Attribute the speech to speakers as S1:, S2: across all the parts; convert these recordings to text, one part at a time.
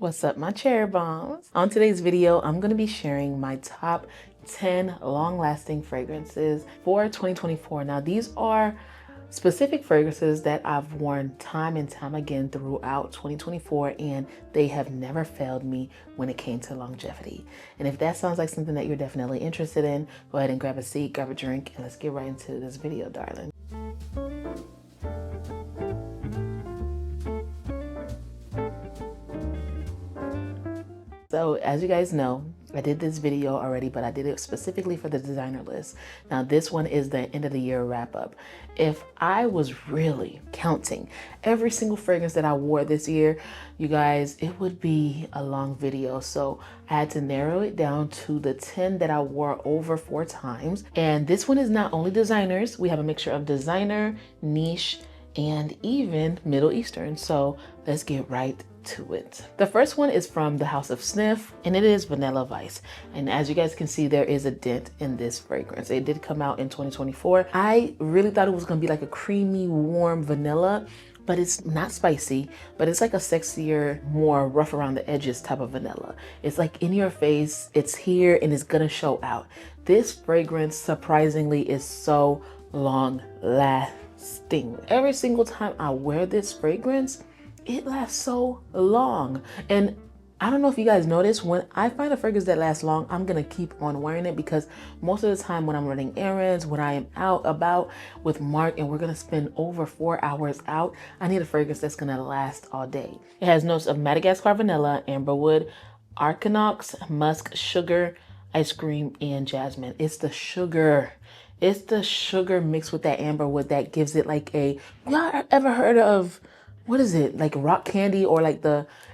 S1: What's up, my cherry bombs? On today's video, I'm gonna be sharing my top 10 long-lasting fragrances for 2024. Now, these are specific fragrances that I've worn time and time again throughout 2024, and they have never failed me when it came to longevity. And if that sounds like something that you're definitely interested in, go ahead and grab a seat, grab a drink, and let's get right into this video, darling. So as you guys know, I did this video already, but I did it specifically for the designer list. Now this one is the end of the year wrap up. If I was really counting every single fragrance that I wore this year, you guys, it would be a long video. So I had to narrow it down to the 10 that I wore over 4 times. And this one is not only designers. We have a mixture of designer, niche, and even Middle Eastern. So let's get right to it. The first one is from the house of Sniff, and it is Vanilla Vice. And as you guys can see, there is a dent in this fragrance. It did come out in 2024. I really thought it was gonna be like a creamy, warm vanilla, but it's not spicy, but it's like a sexier, more rough around the edges type of vanilla. It's like in your face, it's here, and it's gonna show out. This fragrance, surprisingly, is so long lasting. Every single time I wear this fragrance, it lasts so long. And I don't know if you guys notice, when I find a fragrance that lasts long, I'm gonna keep on wearing it, because most of the time when I'm running errands, when I am out about with Mark and we're gonna spend over 4 hours out, I need a fragrance that's gonna last all day. It has notes of Madagascar vanilla, amberwood, archinox, musk, sugar, ice cream, and jasmine. It's the sugar. It's the sugar mixed with that amberwood that gives it like a, y'all ever heard of, what is it, like rock candy, or like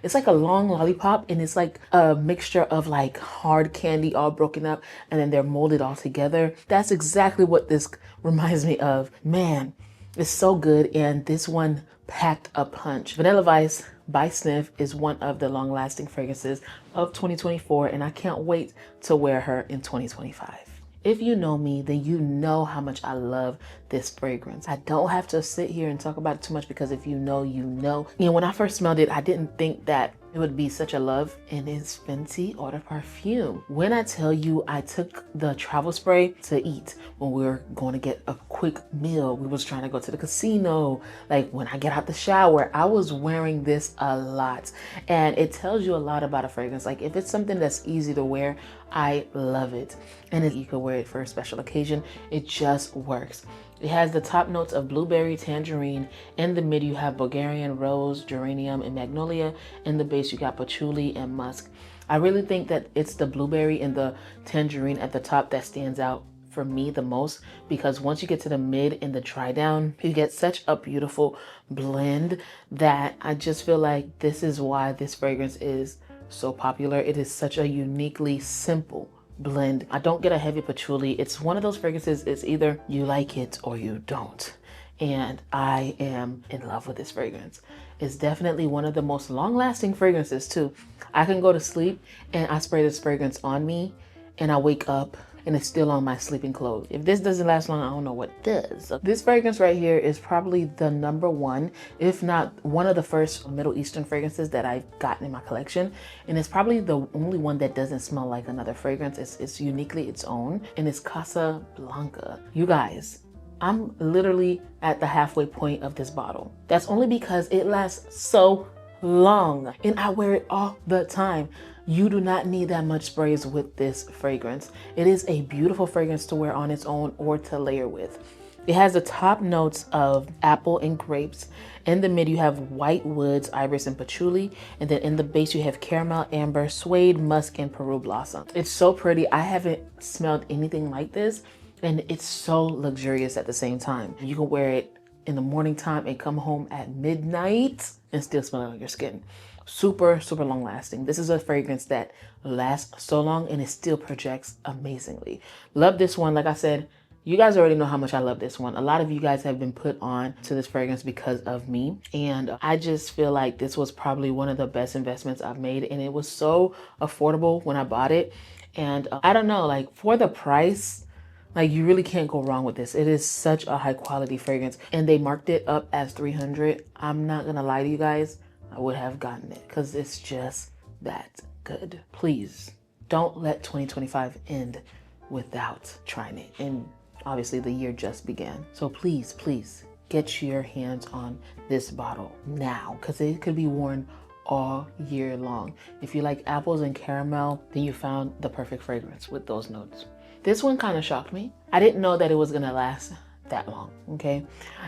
S1: it's like a long lollipop, and it's like a mixture of like hard candy all broken up and then they're molded all together. That's exactly what this reminds me of. Man, it's so good, and this one packed a punch. Vanilla Vice by Sniff is one of the long-lasting fragrances of 2024, and I can't wait to wear her in 2025. If you know me, then you know how much I love this fragrance. I don't have to sit here and talk about it too much, because if you know, you know. And when I first smelled it, I didn't think that it would be such a love, and it's Fenty Eau de Parfum. When I tell you, I took the travel spray to eat when we were going to get a quick meal. We was trying to go to the casino. Like when I get out the shower, I was wearing this a lot. And it tells you a lot about a fragrance. Like if it's something that's easy to wear, I love it. And if you could wear it for a special occasion, it just works. It has the top notes of blueberry, tangerine. In the mid, you have Bulgarian rose, geranium, and magnolia. In the base, you got patchouli and musk. I really think that it's the blueberry and the tangerine at the top that stands out for me the most, because once you get to the mid and the dry down, you get such a beautiful blend that I just feel like this is why this fragrance is so popular. It is such a uniquely simple blend. I don't get a heavy patchouli. It's one of those fragrances, it's either you like it or you don't. And I am in love with this fragrance. It's definitely one of the most long-lasting fragrances too. I can go to sleep and I spray this fragrance on me, and I wake up and it's still on my sleeping clothes. If this doesn't last long, I don't know what does. This fragrance right here is probably the #1, if not one of the first Middle Eastern fragrances that I've gotten in my collection. And it's probably the only one that doesn't smell like another fragrance. It's uniquely its own, and it's Casablanca. You guys, I'm literally at the halfway point of this bottle. That's only because it lasts so long, and I wear it all the time. You do not need that much sprays with this fragrance. It is a beautiful fragrance to wear on its own or to layer with. It has the top notes of apple and grapes. In the mid, you have white woods, iris, and patchouli. And then in the base, you have caramel, amber, suede, musk, and Peru blossom. It's so pretty. I haven't smelled anything like this, and it's so luxurious at the same time. You can wear it in the morning time and come home at midnight and still smell it on your skin. Super, super long lasting. This is a fragrance that lasts so long, and it still projects amazingly. Love this one. Like I said, you guys already know how much I love this one. A lot of you guys have been put on to this fragrance because of me. And I just feel like this was probably one of the best investments I've made. And it was so affordable when I bought it. And I don't know, like for the price, like you really can't go wrong with this. It is such a high quality fragrance, and they marked it up as $300. I'm not gonna lie to you guys, I would have gotten it because it's just that good. Please don't let 2025 end without trying it. And obviously the year just began. So please, please get your hands on this bottle now, because it could be worn all year long. If you like apples and caramel, then you found the perfect fragrance with those notes. This one kind of shocked me. I didn't know that it was gonna last that long, okay?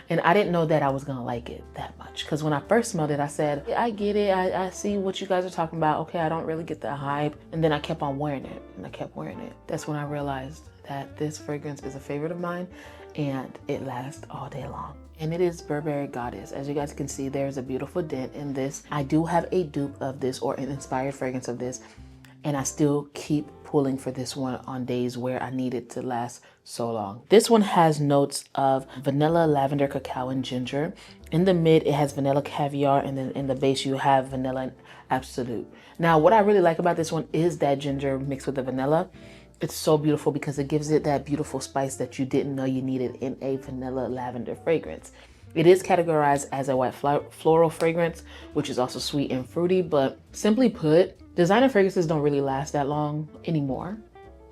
S1: And I didn't know that I was gonna like it that much, because when I first smelled it, I said, I get it, I see what you guys are talking about. Okay, I don't really get the hype. And then I kept on wearing it, and I kept wearing it. That's when I realized that this fragrance is a favorite of mine, and it lasts all day long. And it is Burberry Goddess. As you guys can see, there's a beautiful dent in this. I do have a dupe of this, or an inspired fragrance of this, and I still keep pulling for this one on days where I need it to last so long. This one has notes of vanilla, lavender, cacao, and ginger. In the mid, it has vanilla caviar, and then in the base, you have vanilla and absolute. Now, what I really like about this one is that ginger mixed with the vanilla. It's so beautiful because it gives it that beautiful spice that you didn't know you needed in a vanilla lavender fragrance. It is categorized as a white floral fragrance, which is also sweet and fruity, but simply put, designer fragrances don't really last that long anymore,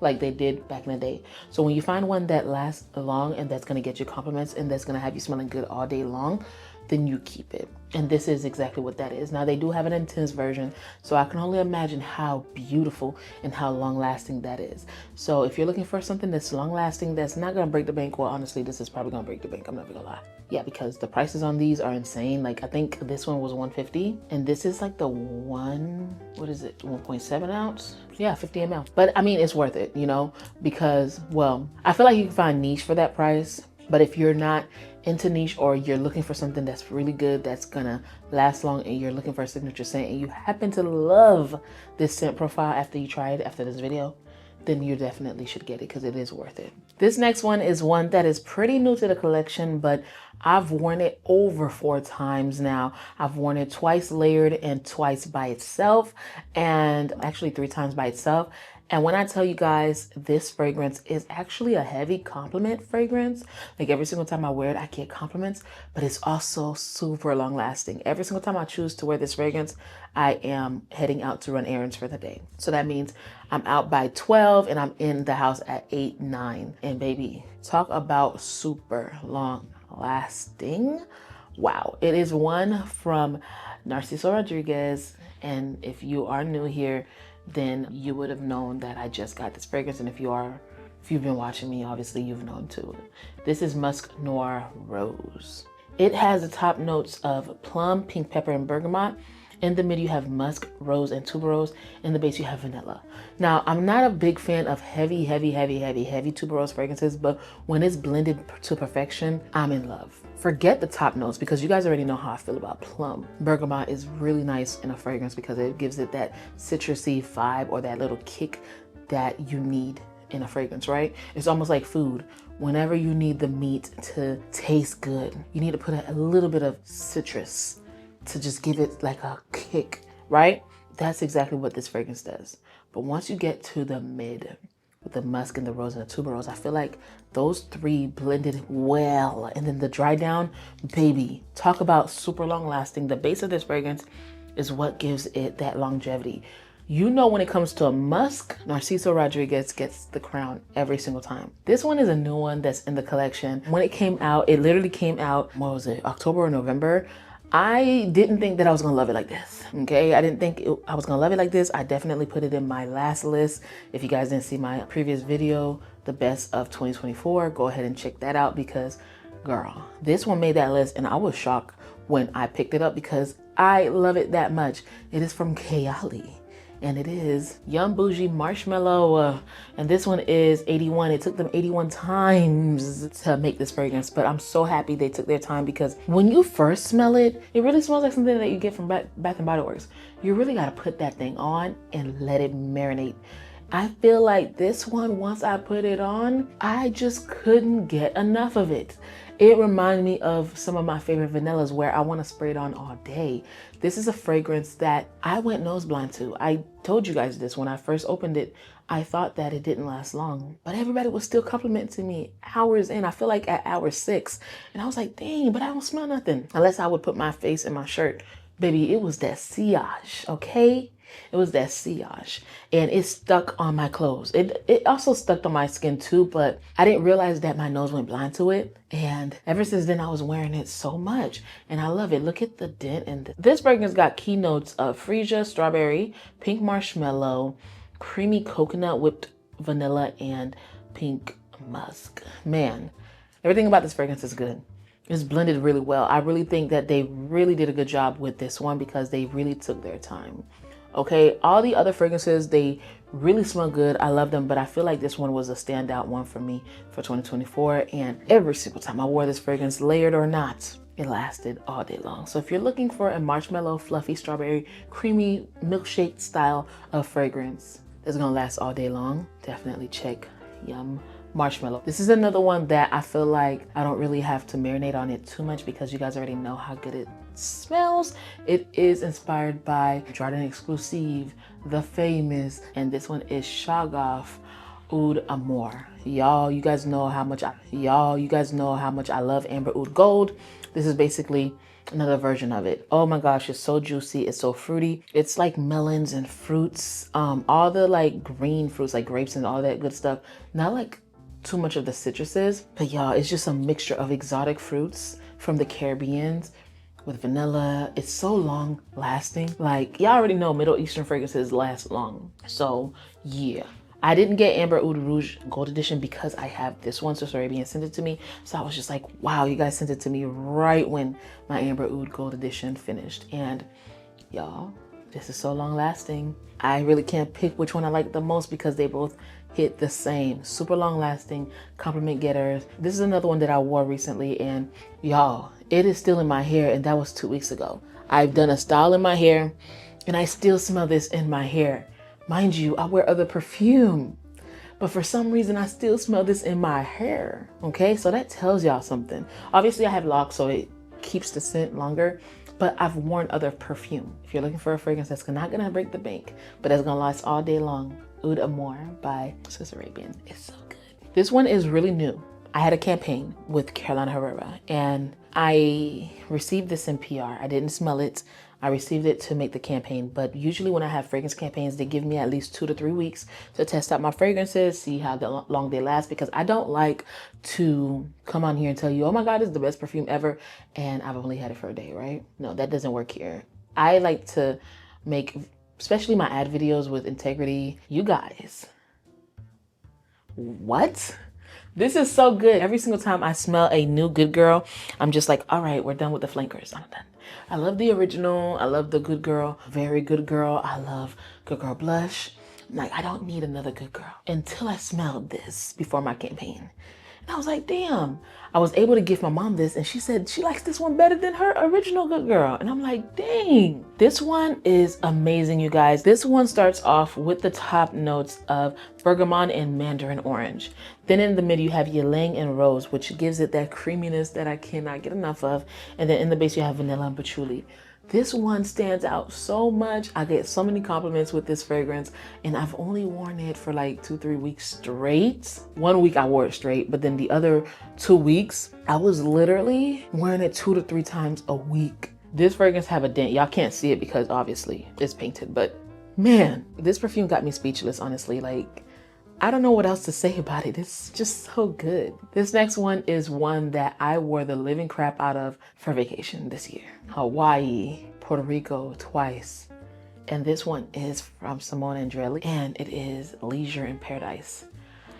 S1: like they did back in the day. So when you find one that lasts long and that's gonna get you compliments and that's gonna have you smelling good all day long, then you keep it. And this is exactly what that is. Now they do have an intense version, so I can only imagine how beautiful and how long lasting that is. So if you're looking for something that's long lasting, that's not gonna break the bank, well, honestly, this is probably gonna break the bank, I'm not gonna lie. Yeah, because the prices on these are insane. Like I think this one was $150 and this is like the 1.7 ounce? Yeah, 50 ml. But I mean, it's worth it, you know, because, well, I feel like you can find niche for that price. But if you're not into niche, or you're looking for something that's really good, that's gonna last long, and you're looking for a signature scent, and you happen to love this scent profile after you try it, after this video, then you definitely should get it because it is worth it. This next one is one that is pretty new to the collection, but I've worn it over 4 times now. I've worn it twice layered and twice by itself, and actually 3 times by itself. And when I tell you guys, this fragrance is actually a heavy compliment fragrance. Like every single time I wear it, I get compliments, but it's also super long lasting. Every single time I choose to wear this fragrance, I am heading out to run errands for the day. So that means I'm out by 12 and I'm in the house at 8, 9. And baby, talk about super long lasting. Wow. It is one from Narciso Rodriguez. And if you are new here, then you would have known that I just got this fragrance. And if you've been watching me, obviously you've known too. This is Musc Noir Rose. It has the top notes of plum, pink pepper, and bergamot. In the mid, you have musk, rose, and tuberose. In the base, you have vanilla. Now, I'm not a big fan of heavy tuberose fragrances, but when it's blended to perfection, I'm in love. Forget the top notes because you guys already know how I feel about plum. Bergamot is really nice in a fragrance because it gives it that citrusy vibe or that little kick that you need in a fragrance, right? It's almost like food. Whenever you need the meat to taste good, you need to put a little bit of citrus to just give it like a kick, right? That's exactly what this fragrance does. But once you get to the mid with the musk and the rose and the tuberose, I feel like those 3 blended well. And then the dry down, baby, talk about super long lasting. The base of this fragrance is what gives it that longevity. You know, when it comes to a musk, Narciso Rodriguez gets the crown every single time. This one is a new one that's in the collection. When it came out, it literally came out, what was it, October or November? I didn't think that I was gonna love it like this, okay? I didn't think I was gonna love it like this. I definitely put it in my last list. If you guys didn't see my previous video, the best of 2024, go ahead and check that out because, girl, this one made that list and I was shocked when I picked it up because I love it that much. It is from Kayali. And it is Young Bougie Marshmallow. And this one is 81. It took them 81 times to make this fragrance, but I'm so happy they took their time because when you first smell it, it really smells like something that you get from Bath and Body Works. You really gotta put that thing on and let it marinate. I feel like this one, once I put it on, I just couldn't get enough of it. It reminded me of some of my favorite vanillas where I want to spray it on all day. This is a fragrance that I went nose blind to. I told you guys this when I first opened it. I thought that it didn't last long, but everybody was still complimenting me hours in. I feel like at hour 6. And I was like, dang, but I don't smell nothing. Unless I would put my face in my shirt. Baby, it was that sillage, okay? It was that sillage, and it stuck on my clothes. It also stuck on my skin too, but I didn't realize that my nose went blind to it. And ever since then, I was wearing it so much, and I love it. Look at the dent in this. This fragrance got key notes of freesia, strawberry, pink marshmallow, creamy coconut, whipped vanilla, and pink musk. Man, everything about this fragrance is good. It's blended really well. I really think that they really did a good job with this one because they really took their time. Okay, all the other fragrances, they really smell good. I love them, but I feel like this one was a standout one for me for 2024. And every single time I wore this fragrance, layered or not, it lasted all day long. So if you're looking for a marshmallow, fluffy, strawberry, creamy, milkshake style of fragrance that's gonna last all day long, definitely check Yum Marshmallow. This is another one that I feel like I don't really have to marinate on it too much because you guys already know how good it smells. It is inspired by Jardin Exclusive, The Famous, and this one is Shaghaf Oud Amore. Y'all, you guys know how much I love Amber Oud Gold. This is basically another version of it. Oh my gosh, it's so juicy, it's so fruity. It's like melons and fruits, all the like green fruits like grapes and all that good stuff. Not like too much of the citruses, but y'all, it's just a mixture of exotic fruits from the Caribbean with vanilla. It's so long lasting. Like, y'all already know Middle Eastern fragrances last long. So yeah, I didn't get Amber Oud Rouge Gold Edition because I have this one, so Arabian sent it to me. So I was just like, wow, you guys sent it to me right when my Amber Oud Gold Edition finished. And y'all, this is so long lasting. I really can't pick which one I like the most because they both hit the same. Super long lasting, compliment getters. This is another one that I wore recently, and y'all, it is still in my hair, and that was 2 weeks ago. I've done a style in my hair, and I still smell this in my hair. Mind you, I wear other perfume, but for some reason I still smell this in my hair. Okay, so that tells y'all something. Obviously I have locks, so it keeps the scent longer, but I've worn other perfume. If you're looking for a fragrance that's not gonna break the bank, but that's gonna last all day long, Oud Amore by Swiss Arabian. It's so good. This one is really new. I had a campaign with Carolina Herrera, and I received this in PR. I didn't smell it. I received it to make the campaign, but usually when I have fragrance campaigns, they give me at least 2 to 3 weeks to test out my fragrances, see how long they last, because I don't like to come on here and tell you, oh my God, it's the best perfume ever, and I've only had it for a day, right? No, that doesn't work here. I like to make, especially my ad videos, with integrity. You guys, what? This is so good. Every single time I smell a new Good Girl, I'm just like, all right, we're done with the flankers. I'm done. I love the original. I love the Good Girl, Very Good Girl. I love Good Girl Blush. Like, I don't need another Good Girl until I smelled this before my campaign. And I was like, damn. I was able to give my mom this, and she said she likes this one better than her original Good Girl. And I'm like, dang. This one is amazing, you guys. This one starts off with the top notes of bergamot and mandarin orange. Then in the middle, you have ylang and rose, which gives it that creaminess that I cannot get enough of. And then in the base, you have vanilla and patchouli. This one stands out so much. I get so many compliments with this fragrance, and I've only worn it for like 2-3 weeks straight. 1 week I wore it straight, but then the other 2 weeks, I was literally wearing it 2 to 3 times a week. This fragrance have a dent. Y'all can't see it because obviously it's painted, but man, this perfume got me speechless, honestly. Like, I don't know what else to say about it. It's just so good. This next one is one that I wore the living crap out of for vacation this year. Hawaii, Puerto Rico, twice. And this one is from Simone Andrelli, and it is Leisure in Paradise.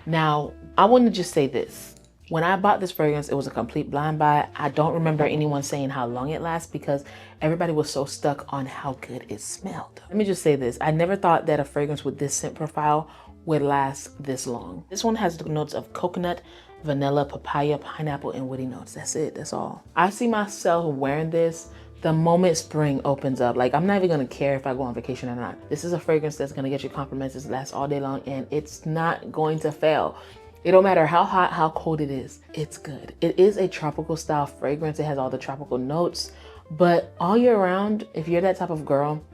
S1: Now, I want to just say this. When I bought this fragrance, it was a complete blind buy. I don't remember anyone saying how long it lasts because everybody was so stuck on how good it smelled. Let me just say this. I never thought that a fragrance with this scent profile would last this long. This one has the notes of coconut, vanilla, papaya, pineapple, and woody notes. That's it, that's all. I see myself wearing this the moment spring opens up. Like, I'm not even gonna care if I go on vacation or not. This is a fragrance that's gonna get you compliments. It lasts all day long, and it's not going to fail. It don't matter how hot, how cold it is, it's good. It is a tropical style fragrance. It has all the tropical notes, but all year round, if you're that type of girl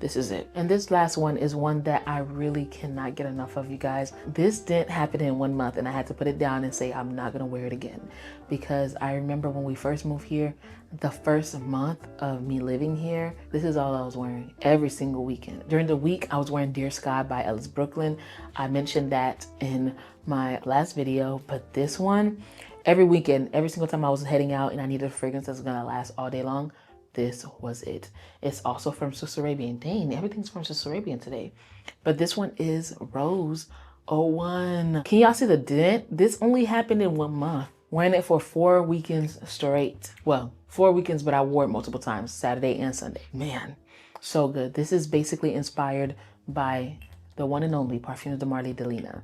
S1: This is it. And this last one is one that I really cannot get enough of, you guys. This didn't happen in 1 month and I had to put it down and say I'm not gonna wear it again, because I remember when we first moved here, the first month of me living here, this is all I was wearing every single weekend. During the week, I was wearing Dear Sky by Ellis Brooklyn. I mentioned that in my last video, but this one, every weekend, every single time I was heading out and I needed a fragrance that's gonna last all day long, this was it. It's also from Swiss Arabian. Dang, everything's from Swiss Arabian today. But this one is Rose 01. Can y'all see the dent? This only happened in 1 month. Wearing it for 4 weekends straight. Well, 4 weekends, but I wore it multiple times, Saturday and Sunday. Man, so good. This is basically inspired by the one and only Parfum de Marly Delina.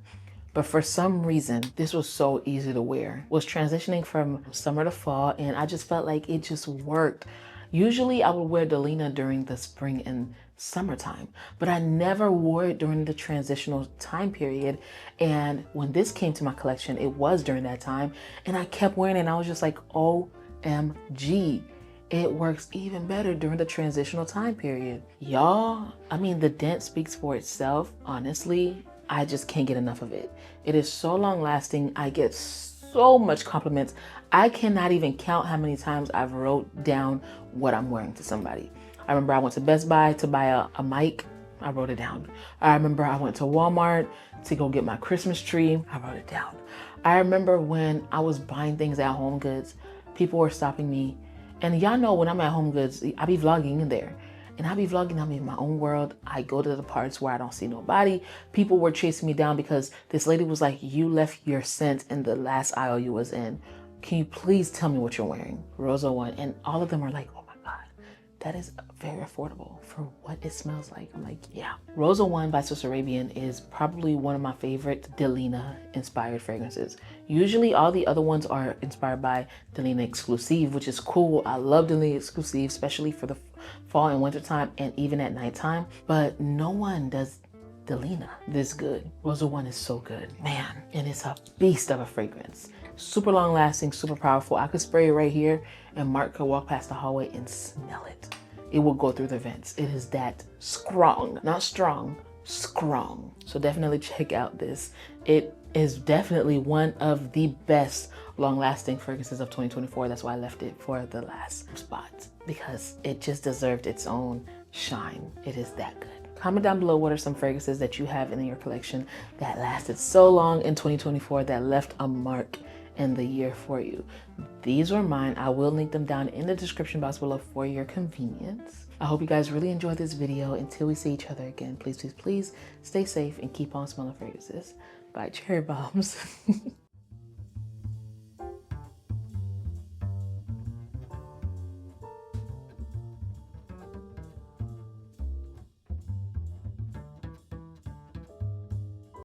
S1: But for some reason, this was so easy to wear. Was transitioning from summer to fall, and I just felt like it just worked. Usually I would wear Delina during the spring and summertime, but I never wore it during the transitional time period. And when this came to my collection, it was during that time, and I kept wearing it and I was just like, OMG, it works even better during the transitional time period. Y'all, I mean, the dent speaks for itself. Honestly, I just can't get enough of it. It is so long lasting. I get so much compliments. I cannot even count how many times I've wrote down what I'm wearing to somebody. I remember I went to Best Buy to buy a mic. I wrote it down. I remember I went to Walmart to go get my Christmas tree. I wrote it down. I remember when I was buying things at Home Goods, people were stopping me. And y'all know when I'm at Home Goods, I be vlogging in there. And I be vlogging, I'm in my own world. I go to the parts where I don't see nobody. People were chasing me down because this lady was like, you left your scent in the last aisle you was in. Can you please tell me what you're wearing? Rose 01. And all of them are like, oh my God, that is very affordable for what it smells like. I'm like, yeah. Rose 01 by Swiss Arabian is probably one of my favorite Delina inspired fragrances. Usually all the other ones are inspired by Delina Exclusive, which is cool. I love Delina Exclusive, especially for the fall and winter time and even at nighttime. But no one does Delina this good. Rose 01 is so good, man. And it's a beast of a fragrance. Super long lasting, super powerful. I could spray it right here and Mark could walk past the hallway and smell it. It will go through the vents. It is that strong, not strong, strong. So definitely check out this. It is definitely one of the best long-lasting fragrances of 2024. That's why I left it for the last spot, because it just deserved its own shine. It is that good. Comment down below what are some fragrances that you have in your collection that lasted so long in 2024 that left a mark in the year for you. These were mine. I will link them down in the description box below for your convenience. I hope you guys really enjoyed this video. Until we see each other again, please, please, please stay safe and keep on smelling fragrances. Bye, cherry bombs.